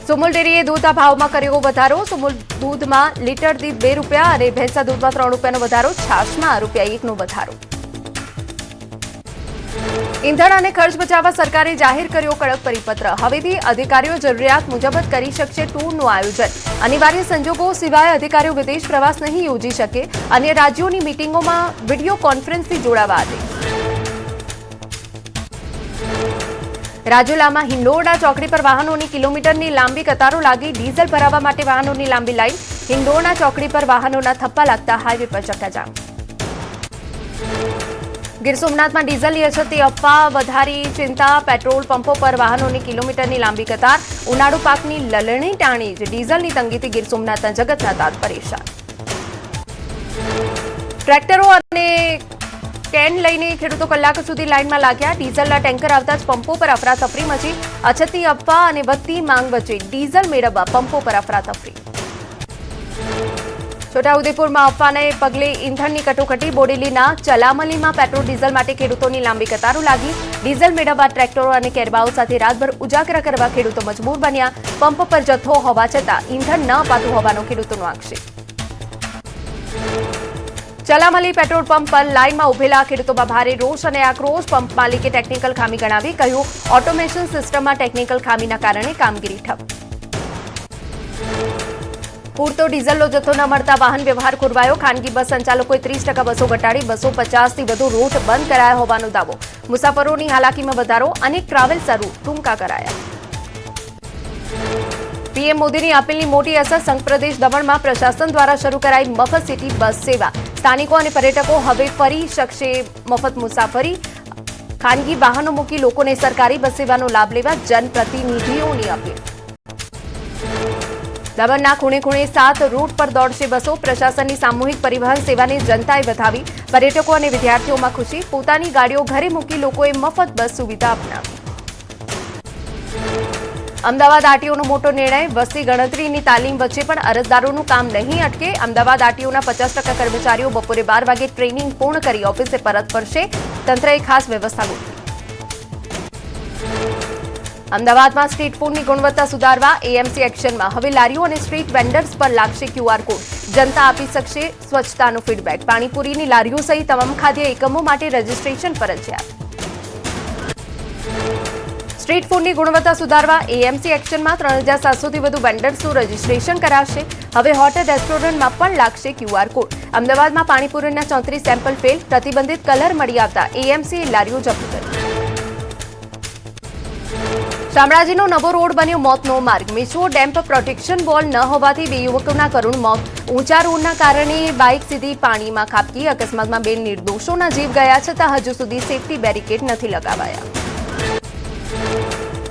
સુમુલ ડેરીએ દૂધના ભાવમાં કર્યો વધારો. સુમુલ દૂધમાં લીટર દીઠ ₹2 અને ભેંસના દૂધમાં ₹3નો વધારો. છાશમાં ₹1નો વધારો. ઈંધણ અને ખર્ચ બચાવવા સરકારે જાહેર કર્યો કડક પરિપત્ર. હવેથી અધિકારીઓ જરૂરિયાત મુજબ જ કરી શકશે ટૂરનું આયોજન. અનિવાર્ય સંજોગો સિવાય અધિકારીઓ વિદેશ પ્રવાસ નહીં યોજી શકે. અન્ય રાજ્યોની મીટિંગોમાં વિડીયો કોન્ફરન્સથી જોડાવા આદેશ. રાજુલામાં હિંડોરણા ચોકડી પર વાહનોની કિલોમીટરની લાંબી કતારો લાગી. ડીઝલ ભરાવવા માટે વાહનોની લાંબી લાઈન. હિંડોરણા ચોકડી પર વાહનોના થપ્પા લાગતા હાઈવે પર ચક્કાજામ. ગીર સોમનાથમાં ડીઝલની અછતની અફવા વધારી ચિંતા. પેટ્રોલ પંપો પર વાહનોની કિલોમીટરની લાંબી કતાર. ઉનાળુ પાકની લલણી ટાણી જ ડીઝલની તંગીથી ગીર સોમનાથના જગતના તાત પરેશાન. ટ્રેક્ટરો અને કેન લઈને ખેડૂતો કલાકો સુધી લાઇનમાં લાગ્યા. ડીઝલના ટેન્કર આવતા જ પંપો પર અફરાતફરી મચી. અછતની અફવા અને વધતી માંગ વચ્ચે ડીઝલ મેળવવા પંપો પર અફરાતફરી. છોટાઉદેપુરમાં અફવાને પગલે ઈંધણની કટોકટી. બોડેલીના ચલામલીમાં પેટ્રોલ ડીઝલ માટે ખેડૂતોની લાંબી કતારો લાગી. ડીઝલ મેળવવા ટ્રેક્ટરો અને કેરબાઓ સાથે રાતભર ઉજાગરા કરવા ખેડૂતો મજબૂર બન્યા. પંપ પર જથ્થો હોવા છતાં ઈંધણ ન અપાતું હોવાનો ખેડૂતોનો આક્ષેપ. ચલામલી પેટ્રોલ પંપ પર લાઇનમાં ઉભેલા ખેડૂતોમાં ભારે રોષ અને આક્રોશ. પંપ માલિકે ટેકનિકલ ખામી ગણાવી. કહ્યું, ઓટોમેશન સિસ્ટમમાં ટેકનિકલ ખામીના કારણે કામગીરી ઠપ. પૂરતો ડીઝલનો જથ્થો ન મળતા વાહન વ્યવહાર ખોરવાયો. ખાનગી બસ સંચાલકોએ 30% બસો ઘટાડી. 250થી વધુ રૂટ બંધ કરાયા હોવાનો દાવો. મુસાફરોની હાલાકીમાં વધારો. અનેક ટ્રાવેલ્સ રૂટ ટૂંકા કરાયા. પીએમ મોદીની અપીલની મોટી અસર. સંઘ પ્રદેશ દમણમાં પ્રશાસન દ્વારા શરૂ કરાઈ મફત સિટી બસ સેવા. સ્થાનિકો અને પર્યટકો હવે ફરી શકશે મફત મુસાફરી. ખાનગી વાહનો મૂકી લોકોને સરકારી બસ સેવાનો લાભ લેવા જનપ્રતિનિધિઓની અપીલ. દમણના ખૂણે ખૂણે 7 રૂટ પર દોડશે બસો. પ્રશાસનની સામૂહિક પરિવહન સેવાને જનતાએ વધાવી. પર્યટકો અને વિદ્યાર્થીઓમાં ખુશી. પોતાની ગાડીઓ ઘરે મૂકી લોકોએ મફત બસ સુવિધા અપનાવી. અમદાવાદ આરટીઓનો મોટો નિર્ણય. વસ્તી ગણતરીની તાલીમ વચ્ચે પણ અરજદારોનું કામ નહીં અટકે. અમદાવાદ આરટીઓના 50% કર્મચારીઓ બપોરે 12 વાગે ટ્રેનિંગ પૂર્ણ કરી ઓફિસે પરત ફરશે. તંત્રએ ખાસ વ્યવસ્થા ગોઠવી. અમદાવાદમાં સ્ટ્રીટ ફૂડની ગુણવત્તા સુધારવા એએમસી એક્શનમાં. હવે લારીઓ અને સ્ટ્રીટ વેન્ડર્સ પર લાગશે QR કોડ. જનતા આપી શકશે સ્વચ્છતાનો ફીડબેક. પાણીપુરીની લારીઓ સહિત તમામ ખાદ્ય એકમો માટે રજીસ્ટ્રેશન ફરજિયાત. સ્ટ્રીટ ફૂડની ગુણવત્તા સુધારવા એએમસી એક્શનમાં 3700થી વધુ વેન્ડર્સનું રજીસ્ટ્રેશન કરાશે. હવે હોટેલ રેસ્ટોરન્ટમાં પણ લાગશે QR કોડ. અમદાવાદમાં પાણીપુરીના 34 સેમ્પલ ફેલ. પ્રતિબંધિત કલર મળી આવતા એએમસીએ લારીઓ જપ્ત કરી. શામળાજીનો નવો રોડ બન્યો મોતનો માર્ગ. મીછો ડેમ પર પ્રોટેક્શન વોલ ન હોવાથી 2 યુવકોના કરુણ મોત. ઊંચા રોડના કારણે બાઇક સીધી પાણીમાં ખાબકી. અકસ્માતમાં 2 નિર્દોષોના જીવ ગયા છતાં હજુ સુધી સેફટી બેરિકેડ નથી લગાવાયા.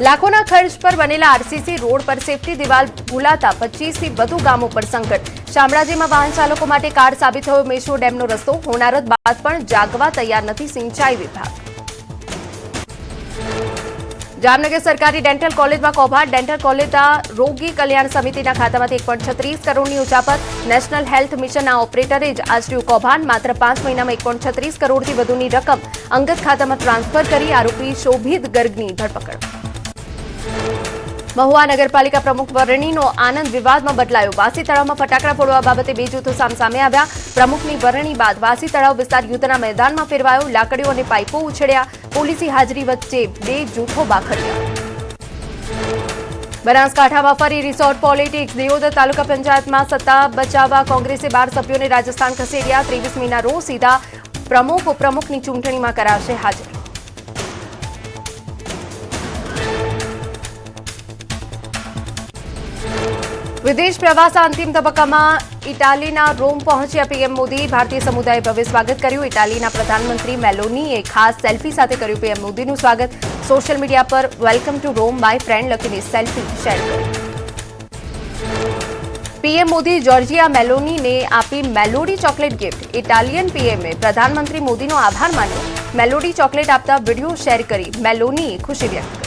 લાખોના ખર્ચ પર બનેલા આરસીસી રોડ પર સેફટી દિવાલ ભૂલાતા 25થી વધુ ગામો પર સંકટ. શામળાજીમાં વાહન ચાલકો માટે કાળ સાબિત થયો મીછો ડેમનો રસ્તો. હોનારત બાદ પણ જાગવા તૈયાર નથી સિંચાઈ વિભાગ. જામનગર સરકારી ડેન્ટલ કોલેજમાં કૌભાંડ. ડેન્ટલ કોલેજના રોગી કલ્યાણ સમિતિના ખાતામાંથી 1.36 કરોડની ઉચાપત. નેશનલ હેલ્થ મિશનના ઓપરેટરે જ આચર્યું કૌભાંડ. માત્ર 5 મહિનામાં 1.36 કરોડથી વધુની રકમ અંગત ખાતામાં ટ્રાન્સફર કરી. આરોપી શોભિત ગર્ગની ધરપકડ. મહુવા નગરપાલિકા પ્રમુખ વરણીનો આનંદ વિવાદમાં બદલાયો. વાસી તળાવમાં ફટાકડા ફોડવા બાબતે 2 જૂથો સામે આવ્યા. પ્રમુખની વરણી બાદ વાસી તળાવ વિસ્તાર યુદ્ધના મેદાનમાં ફેરવાયો. લાકડીઓ અને પાઇપો ઉછળ્યા. પોલીસની હાજરી વચ્ચે 2 જૂથો બાખડ્યા. બનાસકાંઠામાં ફરી રિસોર્ટ પોલિટિક્સ. દિયોદર તાલુકા પંચાયતમાં સત્તા બચાવવા કોંગ્રેસે 12 સભ્યોને રાજસ્થાન ખસેડ્યા. 23મીના રોજ સીધા પ્રમુખ ઉપપ્રમુખની ચૂંટણીમાં કરાશે હાજર. વિદેશ પ્રવાસના અંતિમ તબક્કામાં ઇટાલીના રોમ પહોંચ્યા પીએમ મોદી. ભારતીય સમુદાયે ભવ્ય સ્વાગત કર્યું. ઇટાલીના પ્રધાનમંત્રી મેલોનીએ ખાસ સેલ્ફી સાથે કર્યું પીએમ મોદીનું સ્વાગત. સોશિયલ મીડિયા પર welcome to Rome my friend લખીને સેલ્ફી શેર કરી. પીએમ મોદી જોર્જિયા મેલોનીને આપી મેલોડી ચોકલેટ ગિફ્ટ. ઇટાલિયન પીએમએ પ્રધાનમંત્રી મોદીનો આભાર માન્યો. મેલોડી ચોકલેટ આપતા વિડીયો શેર કરી મેલોનીએ ખુશી વ્યક્ત કરી.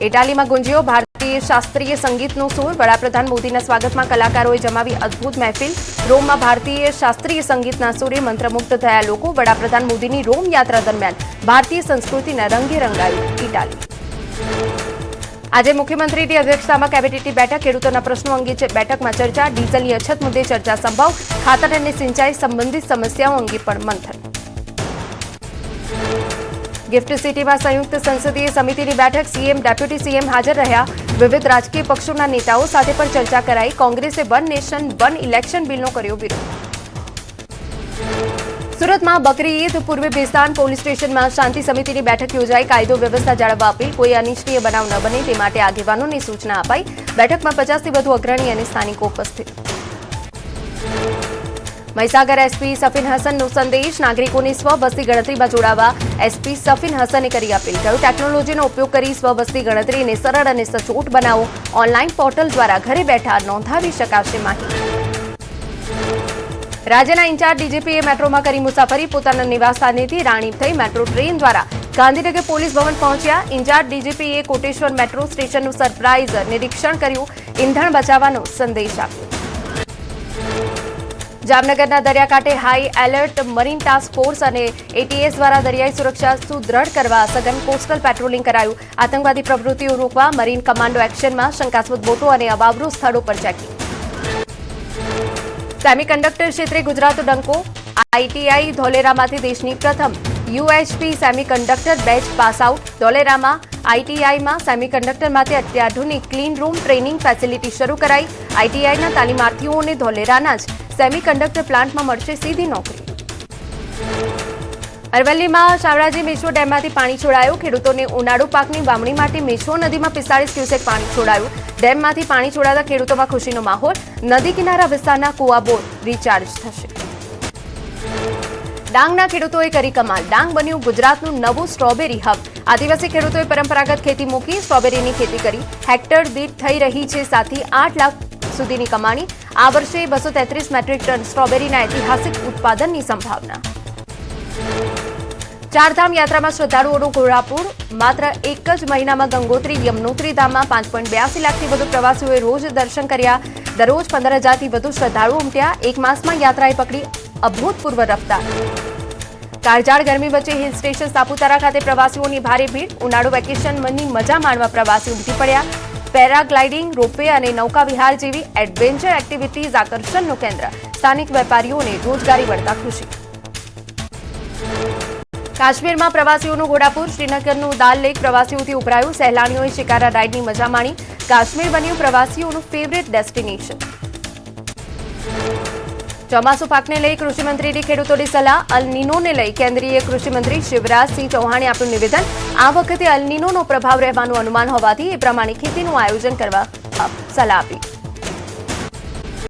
ઇટાલીમાં ગુંજ્યો ભારતીય શાસ્ત્રીય સંગીતનો સૂર. વડાપ્રધાન મોદીના સ્વાગતમાં કલાકારોએ જમાવી અદભુત મહેફિલ. રોમમાં ભારતીય શાસ્ત્રીય સંગીતના સૂરે મંત્રમુગ્ધ થયા લોકો. વડાપ્રધાન મોદીની રોમ યાત્રા દરમિયાન ભારતીય સંસ્કૃતિના રંગે રંગાયું ઇટાલી. આજે મુખ્યમંત્રીની અધ્યક્ષતામાં કેબિનેટની બેઠક ખેડૂતોના પ્રશ્નો અંગે બેઠકમાં ચર્ચા ડીઝલની અછત મુદ્દે ચર્ચા સંભવ ખાતર અને સિંચાઈ સંબંધિત સમસ્યાઓ અંગે પણ મંથન ગિફ્ટ સિટીમાં સંયુક્ત સંસદીય સમિતિની બેઠક સીએમ ડેપ્યુટી સીએમ હાજર રહ્યા વિવિધ રાજકીય પક્ષોના નેતાઓ સાથે પણ ચર્ચા કરાઈ કોંગ્રેસે વન નેશન વન ઇલેક્શન બિલનો કર્યો વિરોધ સુરતમાં બકરી ઈદ પૂર્વે બેસ્તાન પોલીસ સ્ટેશનમાં શાંતિ સમિતિની બેઠક યોજાઈ કાયદો વ્યવસ્થા જાળવવા અપીલ કોઈ અનિચ્છનીય બનાવ ન બને તે માટે આગેવાનોને સૂચના અપાઈ બેઠકમાં 50થી વધુ અગ્રણી અને સ્થાનિકો ઉપસ્થિત મહીસાગર એસપી સફીન હસનનો સંદેશ નાગરિકોને સ્વવસ્તી ગણતરીમાં જોડાવા એસપી સફીન હસને કરી અપીલ કહ્યું ટેકનોલોજીનો ઉપયોગ કરી સ્વવસ્તી ગણતરીને સરળ અને સચોટ બનાવો ઓનલાઈન પોર્ટલ દ્વારા ઘરે બેઠા નોંધાવી શકાશે માહિતી રાજ્યના ઇન્ચાર્જ ડીજીપીએ મેટ્રોમાં કરી મુસાફરી પોતાના નિવાસસ્થાનેથી રાણીપ થઈ મેટ્રો ટ્રેન દ્વારા ગાંધીનગર પોલીસ ભવન પહોંચ્યા ઇન્ચાર્જ ડીજીપીએ કોટેશ્વર મેટ્રો સ્ટેશનનું સરપ્રાઇઝ નિરીક્ષણ કર્યું ઇંધણ બચાવવાનો સંદેશ આપ્યો જામનગરના દરિયાકાંઠે high alert marine task force અને એટીએસ દ્વારા દરિયાઈ સુરક્ષા સુદૃઢ કરવા સઘન કોસ્ટલ પેટ્રોલિંગ કરાયું આતંકવાદી પ્રવૃત્તિઓ રોકવા મરીન કમાન્ડો એક્શનમાં શંકાસ્પદ બોટો અને અવાવરૂ સ્થળો પર ચેકિંગ સેમિકન્ડક્ટર ક્ષેત્રે ગુજરાત ડંકો આઈટીઆઈ ધોલેરામાંથી દેશની પ્રથમ UHP semiconductor batch pass out ધોલેરામાં આઈટીઆઈમાં સેમિકન્ડક્ટર માટે અત્યાધુનિક ક્લીન રૂમ ટ્રેનિંગ ફેસિલિટી શરૂ કરાઈ આઈટીઆઈના તાલીમાર્થીઓને ધોલેરાના જ સેમિકન્ડક્ટર પ્લાન્ટમાં મળશે સીધી નોકરી અરવલ્લીમાં શામળાજી મેશ્વો ડેમમાંથી પાણી છોડાયું ખેડૂતોને ઉનાળુ પાકની વાવણી માટે મેશ્વો નદીમાં 45 ક્યુસેક પાણી છોડાયું ડેમમાંથી પાણી છોડાતા ખેડૂતોમાં ખુશીનો માહોલ નદી કિનારા વિસ્તારના કુવા બોર રિચાર્જ થશે ડાંગના ખેડૂતોએ કરી કમાલ ડાંગ બન્યું ગુજરાતનું નવું સ્ટ્રોબેરી હબ આદિવાસી ખેડૂતોએ પરંપરાગત ખેતી મૂકી સ્ટ્રોબેરીની ખેતી કરી હેક્ટર દીઠ થઈ રહી છે 7 થી 8 લાખ સુધીની કમાણી આ વર્ષે 233 મેટ્રિક ટન સ્ટ્રોબેરીના ઐતિહાસિક ઉત્પાદનની સંભાવના ચારધામ યાત્રામાં શ્રદ્ધાળુઓનું ઘોડાપૂર માત્ર એક જ મહિનામાં ગંગોત્રી યમનોત્રી ધામમાં 5.82 લાખથી વધુ પ્રવાસીઓએ રોજ દર્શન કર્યા દરરોજ 15,000થી વધુ શ્રદ્ધાળુઓ ઉમટ્યા એક માસમાં યાત્રાએ પકડી અભૂતપૂર્વ રફતાર કાળઝાળ ગરમી વચ્ચે હિલ સ્ટેશન સાપુતારા ખાતે પ્રવાસીઓની ભારે ભીડ ઉનાળુ વેકેશનની મજા માણવા પ્રવાસી ઉમટી પડ્યા પેરાગ્લાઇડિંગ રોપવે અને નૌકા વિહાર જેવી એડવેન્ચર એક્ટિવિટીઝ આકર્ષણનું કેન્દ્ર સ્થાનિક વેપારીઓને રોજગારી મળતા ખુશી કાશ્મીરમાં પ્રવાસીઓનું ઘોડાપૂર શ્રીનગરનું દાલ લેક પ્રવાસીઓથી ઉભરાયું સહેલાણીઓએ શિકારા રાઇડની મજા માણી કાશ્મીર બન્યું પ્રવાસીઓનું ફેવરેટ ડેસ્ટિનેશન ચોમાસુ પાકને લઈ કૃષિમંત્રીની ખેડૂતોની સલાહ અલ નીનોને લઈ કેન્દ્રીય કૃષિમંત્રી શિવરાજસિંહ ચૌહાણે આપ્યું નિવેદન આ વખતે અલ નીનોનો પ્રભાવ રહેવાનું અનુમાન હોવાથી એ પ્રમાણે ખેતીનું આયોજન કરવા સલાહ આપી